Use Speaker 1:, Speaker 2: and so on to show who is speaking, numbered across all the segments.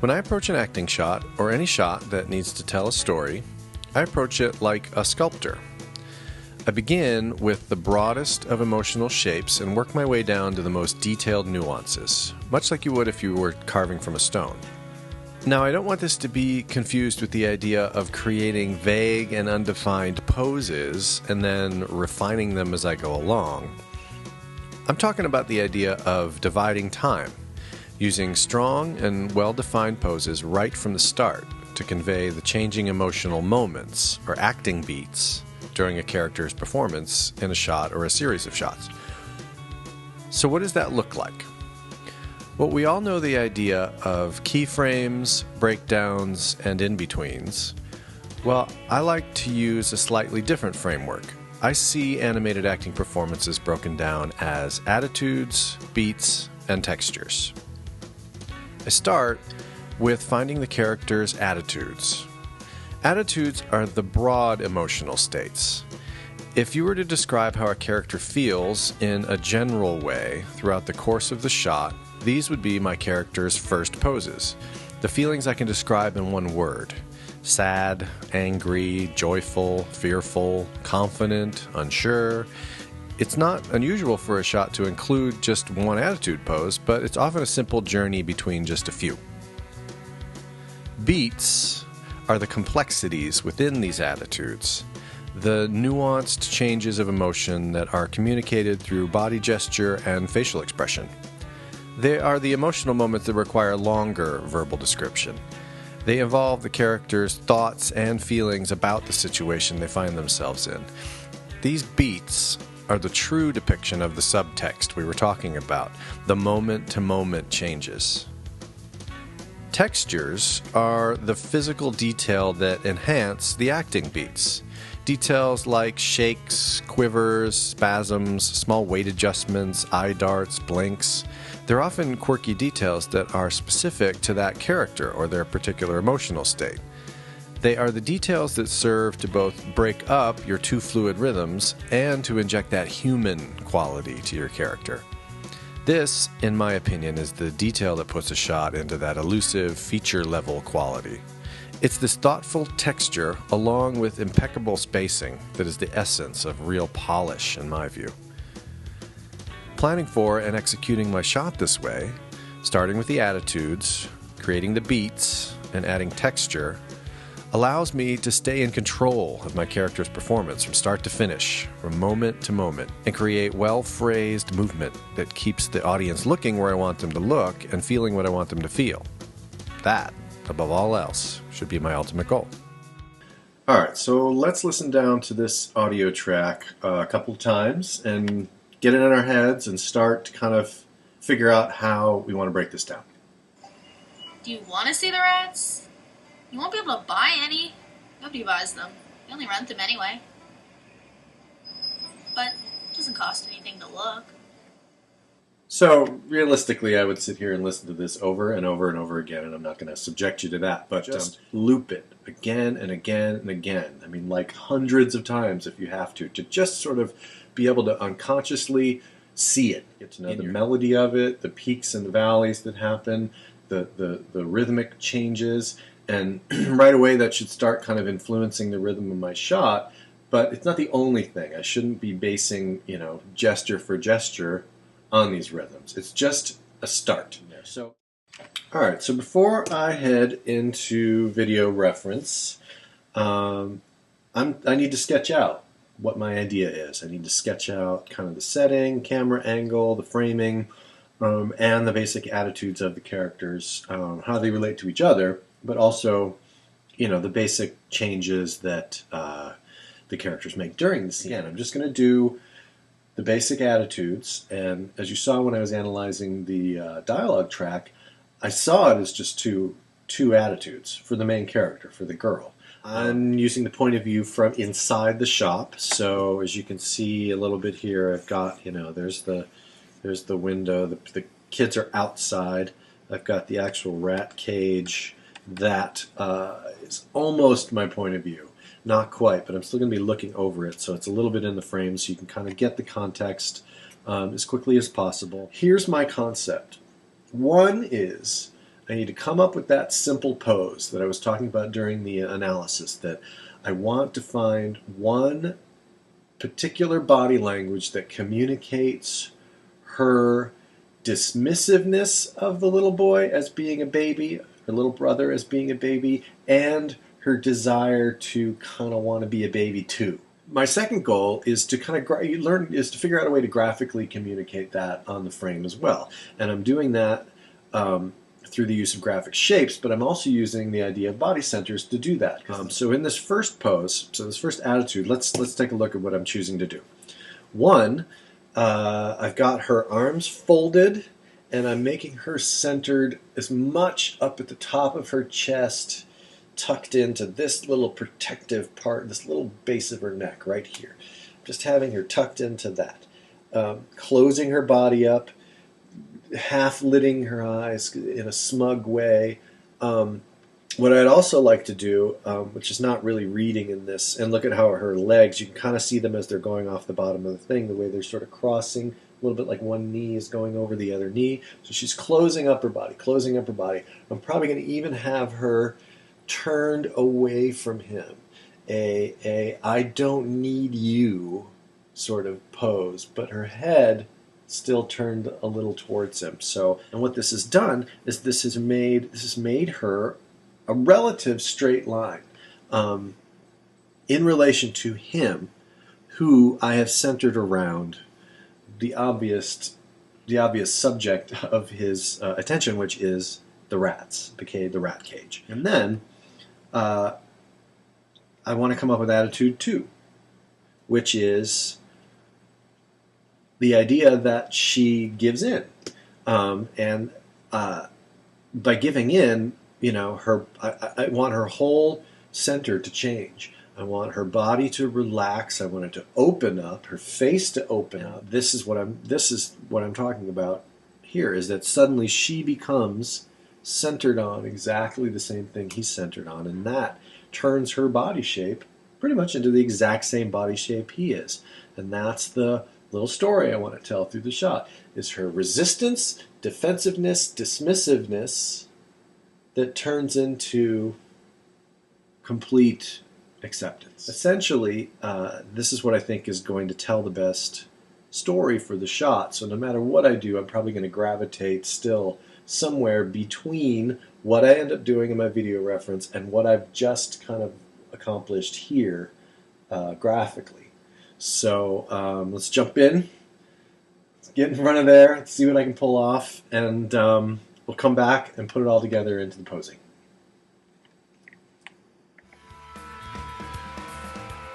Speaker 1: When I approach an acting shot, or any shot that needs to tell a story, I approach it like a sculptor. I begin with the broadest of emotional shapes and work my way down to the most detailed nuances, much like you would if you were carving from a stone. Now, I don't want this to be confused with the idea of creating vague and undefined poses and then refining them as I go along. I'm talking about the idea of dividing time, using strong and well-defined poses right from the start to convey the changing emotional moments or acting beats during a character's performance in a shot or a series of shots. So what does that look like? Well, we all know the idea of keyframes, breakdowns, and in-betweens. Well, I like to use a slightly different framework. I see animated acting performances broken down as attitudes, beats, and textures. I start with finding the character's attitudes. Attitudes are the broad emotional states. If you were to describe how a character feels in a general way throughout the course of the shot, these would be my character's first poses. The feelings I can describe in one word: sad, angry, joyful, fearful, confident, unsure. It's not unusual for a shot to include just one attitude pose, but it's often a simple journey between just a few. Beats are the complexities within these attitudes, the nuanced changes of emotion that are communicated through body gesture and facial expression. They are the emotional moments that require longer verbal description. They involve the character's thoughts and feelings about the situation they find themselves in. These beats are the true depiction of the subtext we were talking about, the moment-to-moment changes. Textures are the physical detail that enhance the acting beats. Details like shakes, quivers, spasms, small weight adjustments, eye darts, blinks. They're often quirky details that are specific to that character or their particular emotional state. They are the details that serve to both break up your too fluid rhythms and to inject that human quality to your character. This, in my opinion, is the detail that puts a shot into that elusive, feature-level quality. It's this thoughtful texture, along with impeccable spacing, that is the essence of real polish, in my view. Planning for and executing my shot this way, starting with the attitudes, creating the beats, and adding texture, allows me to stay in control of my character's performance from start to finish, from moment to moment, and create well-phrased movement that keeps the audience looking where I want them to look and feeling what I want them to feel. That, above all else, should be my ultimate goal. All right, so let's listen down to this audio track a couple of times and get it in our heads and start to kind of figure out how we want to break this down.
Speaker 2: Do you want to see the rats? You won't be able to buy any. Nobody buys them. You only rent them anyway. But it doesn't cost anything to look.
Speaker 1: So, realistically, I would sit here and listen to this over and over and over again, and I'm not going to subject you to that, but just loop it again and again and again. I mean, like hundreds of times if you have to just sort of be able to unconsciously see it. Get to know the melody of it, the peaks and the valleys that happen, the rhythmic changes. And right away that should start kind of influencing the rhythm of my shot, but it's not the only thing. I shouldn't be basing, gesture for gesture on these rhythms. It's just a start. So, all right, so before I head into video reference, I need to sketch out what my idea is. I need to sketch out kind of the setting, camera angle, the framing, and the basic attitudes of the characters, how they relate to each other, but also, the basic changes that the characters make during the scene. Again, I'm just going to do the basic attitudes, and as you saw when I was analyzing the dialogue track, I saw it as just two attitudes for the main character, for the girl. I'm using the point of view from inside the shop, so as you can see a little bit here, I've got, there's the window, the kids are outside, I've got the actual rat cage. That is almost my point of view. Not quite, but I'm still going to be looking over it, so it's a little bit in the frame so you can kind of get the context as quickly as possible. Here's my concept. One is I need to come up with that simple pose that I was talking about during the analysis, that I want to find one particular body language that communicates her dismissiveness of the little boy as being a baby, her little brother as being a baby, and her desire to kind of want to be a baby too. My second goal is to kind of to figure out a way to graphically communicate that on the frame as well. And I'm doing that through the use of graphic shapes, but I'm also using the idea of body centers to do that. So in this first pose, so this first attitude, let's take a look at what I'm choosing to do. One, I've got her arms folded, and I'm making her centered as much up at the top of her chest, tucked into this little protective part, this little base of her neck right here. Just having her tucked into that. Closing her body up, half lidding her eyes in a smug way. What I'd also like to do, which is not really reading in this, and look at how her legs, you can kind of see them as they're going off the bottom of the thing, the way they're sort of crossing, a little bit like one knee is going over the other knee. So she's closing up her body, closing up her body. I'm probably going to even have her turned away from him. A I don't need you sort of pose, but her head still turned a little towards him. So, and what this has done is this has made her a relative straight line in relation to him, who I have centered around the obvious subject of his attention, which is the rats, the rat cage. And then I want to come up with attitude 2, which is the idea that she gives in, and by giving in, I want her whole center to change. I want her body to relax. I want it to open up, her face to open up. This is what I'm talking about here, is that suddenly she becomes centered on exactly the same thing he's centered on, and that turns her body shape pretty much into the exact same body shape he is. And that's the little story I want to tell through the shot, is her resistance, defensiveness, dismissiveness that turns into complete acceptance. Essentially, this is what I think is going to tell the best story for the shot. So no matter what I do, I'm probably going to gravitate still somewhere between what I end up doing in my video reference and what I've just kind of accomplished here graphically. So let's jump in. Let's get in front of there, let's see what I can pull off, and we'll come back and put it all together into the posing.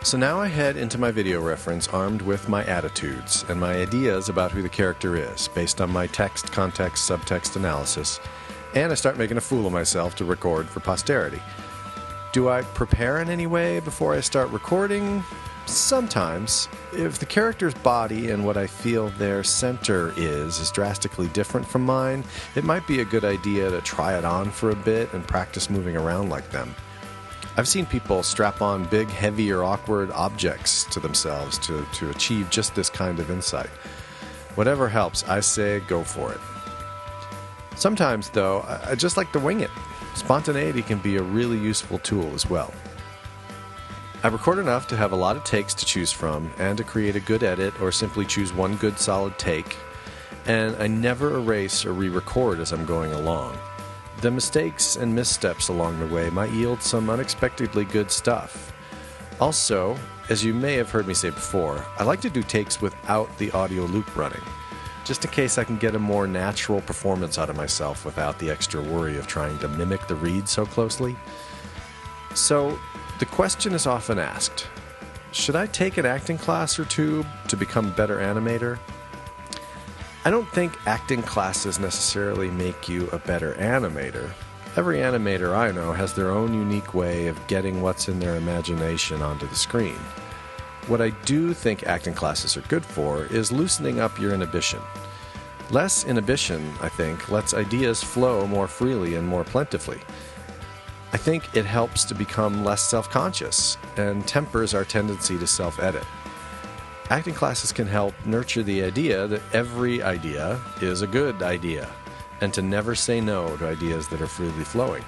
Speaker 1: So now I head into my video reference armed with my attitudes and my ideas about who the character is, based on my text, context, subtext analysis, and I start making a fool of myself to record for posterity. Do I prepare in any way before I start recording? Sometimes. If the character's body and what I feel their center is drastically different from mine, it might be a good idea to try it on for a bit and practice moving around like them. I've seen people strap on big, heavy, or awkward objects to themselves to achieve just this kind of insight. Whatever helps, I say go for it. Sometimes, though, I just like to wing it. Spontaneity can be a really useful tool as well. I record enough to have a lot of takes to choose from and to create a good edit or simply choose one good solid take, and I never erase or re-record as I'm going along. The mistakes and missteps along the way might yield some unexpectedly good stuff. Also, as you may have heard me say before, I like to do takes without the audio loop running, just in case I can get a more natural performance out of myself without the extra worry of trying to mimic the read so closely. So, the question is often asked, should I take an acting class or two to become a better animator? I don't think acting classes necessarily make you a better animator. Every animator I know has their own unique way of getting what's in their imagination onto the screen. What I do think acting classes are good for is loosening up your inhibition. Less inhibition, I think, lets ideas flow more freely and more plentifully. I think it helps to become less self-conscious and tempers our tendency to self-edit. Acting classes can help nurture the idea that every idea is a good idea, and to never say no to ideas that are freely flowing.